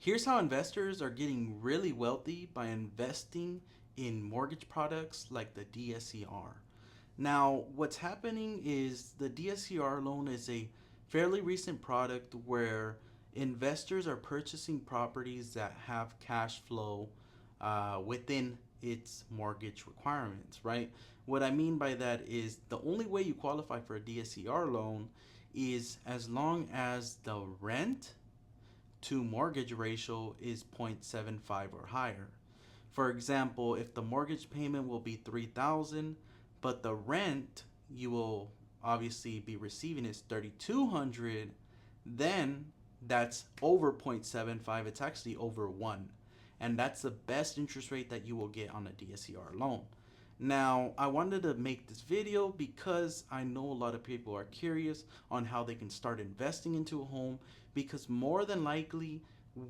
Here's how investors are getting really wealthy by investing in mortgage products like the DSCR. Now, what's happening is the DSCR loan is a fairly recent product where investors are purchasing properties that have cash flow within its mortgage requirements, right? What I mean by that is the only way you qualify for a DSCR loan is as long as the rent to mortgage ratio is 0.75 or higher. For example, if the mortgage payment will be 3,000, but the rent you will obviously be receiving is 3,200, then that's over 0.75. It's actually over 1. And that's the best interest rate that you will get on a DSCR loan. Now, I wanted to make this video because I know a lot of people are curious on how they can start investing into a home, because more than likely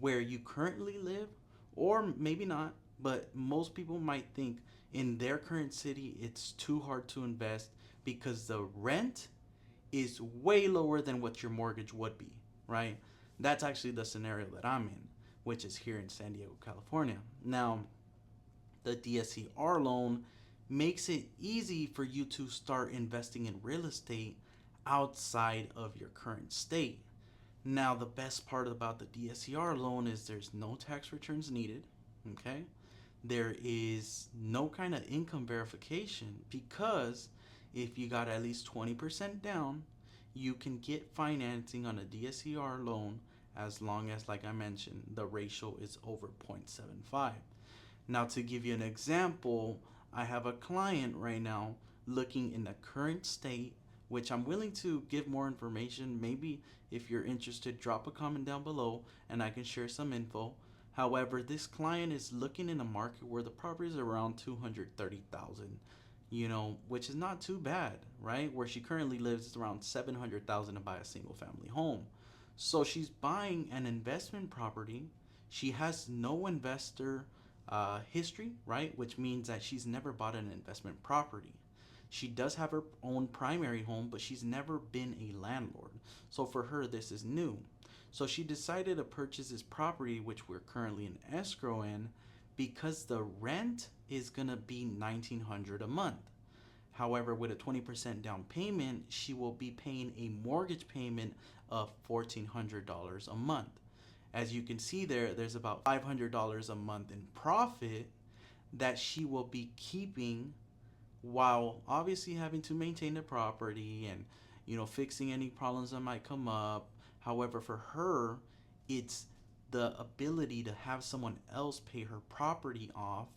where you currently live, or maybe not, but most people might think in their current city it's too hard to invest because the rent is way lower than what your mortgage would be, right? That's actually the scenario that I'm in, which is here in San Diego, California. Now, the DSCR loan makes it easy for you to start investing in real estate outside of your current state. Now, the best part about the DSCR loan is there's no tax returns needed, okay? There is no kind of income verification because if you got at least 20% down, you can get financing on a DSCR loan as long as, like I mentioned, the ratio is over 0.75. Now, to give you an example, I have a client right now looking in the current state, which I'm willing to give more information. Maybe if you're interested, drop a comment down below and I can share some info. However, this client is looking in a market where the property is around 230,000, which is not too bad, right? Where she currently lives is around 700,000 to buy a single family home. So she's buying an investment property. She has no investor history, right? Which means that she's never bought an investment property. She does have her own primary home, but she's never been a landlord. So for her, this is new. So she decided to purchase this property, which we're currently in escrow in, because the rent is gonna be $1,900 a month. However, with a 20% down payment, she will be paying a mortgage payment of $1,400 a month. As you can see there's about $500 a month in profit that she will be keeping while obviously having to maintain the property and fixing any problems that might come up. However, for her, it's the ability to have someone else pay her property off,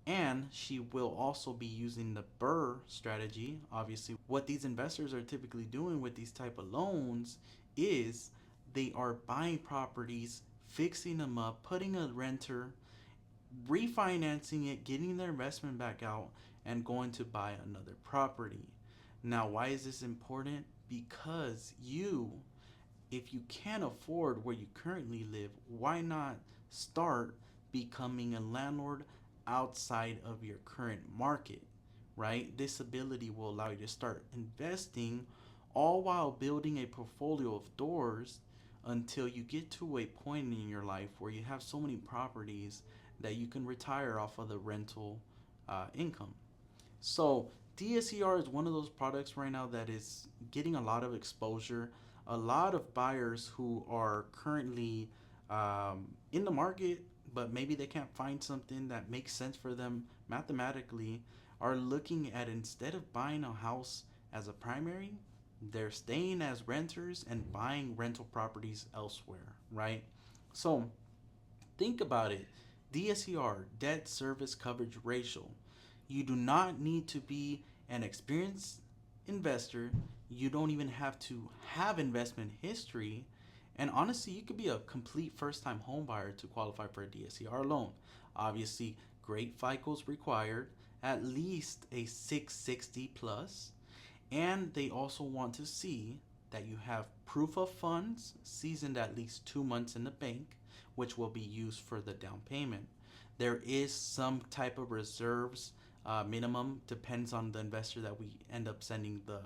and she will also be using the BRRRR strategy. Obviously, what these investors are typically doing with these type of loans is they are buying properties, fixing them up, putting a renter, refinancing it, getting their investment back out, and going to buy another property. Now, why is this important? Because if you can't afford where you currently live, why not start becoming a landlord outside of your current market, right? This ability will allow you to start investing all while building a portfolio of doors until you get to a point in your life where you have so many properties that you can retire off of the rental income. So DSCR is one of those products right now that is getting a lot of exposure. A lot of buyers who are currently in the market, but maybe they can't find something that makes sense for them mathematically, are looking at, instead of buying a house as a primary, they're staying as renters and buying rental properties elsewhere, right? So think about it. DSCR, debt service coverage ratio. You do not need to be an experienced investor. You don't even have to have investment history. And honestly, you could be a complete first time home buyer to qualify for a DSCR loan. Obviously, great FICO's required, at least a 660 plus. And they also want to see that you have proof of funds seasoned at least 2 months in the bank, which will be used for the down payment. There is some type of reserves minimum, depends on the investor that we end up sending the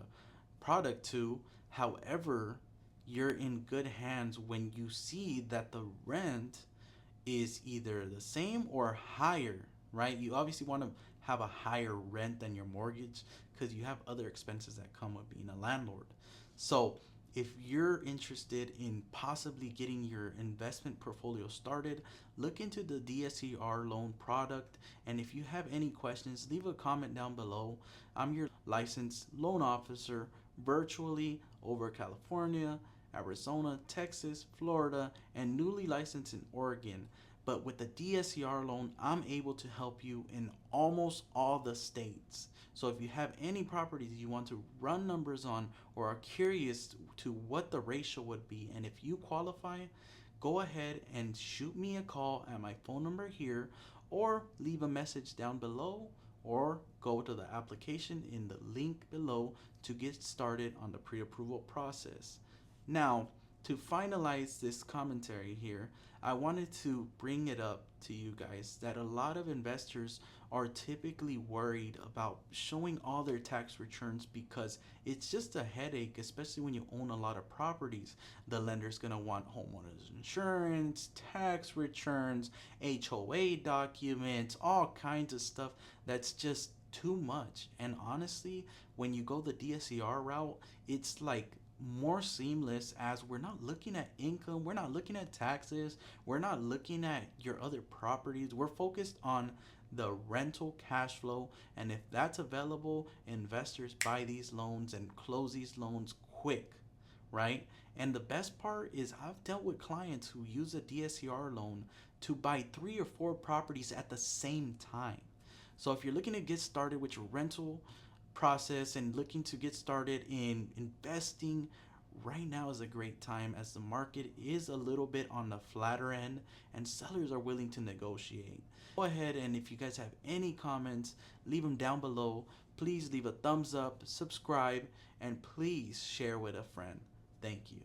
product to. However, you're in good hands when you see that the rent is either the same or higher, right? You obviously want to have a higher rent than your mortgage because you have other expenses that come with being a landlord. So, if you're interested in possibly getting your investment portfolio started, look into the DSCR loan product. And if you have any questions, leave a comment down below. I'm your licensed loan officer virtually over California, Arizona, Texas, Florida, and newly licensed in Oregon. But with the DSCR loan, I'm able to help you in almost all the states. So if you have any properties you want to run numbers on or are curious to what the ratio would be, and if you qualify, go ahead and shoot me a call at my phone number here or leave a message down below or go to the application in the link below to get started on the pre-approval process. Now, to finalize this commentary here, I wanted to bring it up to you guys that a lot of investors are typically worried about showing all their tax returns because it's just a headache, especially when you own a lot of properties. The lender's gonna want homeowners insurance, tax returns, HOA documents, all kinds of stuff that's just too much. And honestly, when you go the DSCR route, it's like more seamless as we're not looking at income, we're not looking at taxes, we're not looking at your other properties. We're focused on the rental cash flow, and if that's available, investors buy these loans and close these loans quick, right? And the best part is I've dealt with clients who use a DSCR loan to buy 3 or 4 properties at the same time. So if you're looking to get started with your rental process and looking to get started in investing, right now is a great time as the market is a little bit on the flatter end and sellers are willing to negotiate. Go ahead, and if you guys have any comments, leave them down below. Please leave a thumbs up, subscribe, and please share with a friend. Thank you.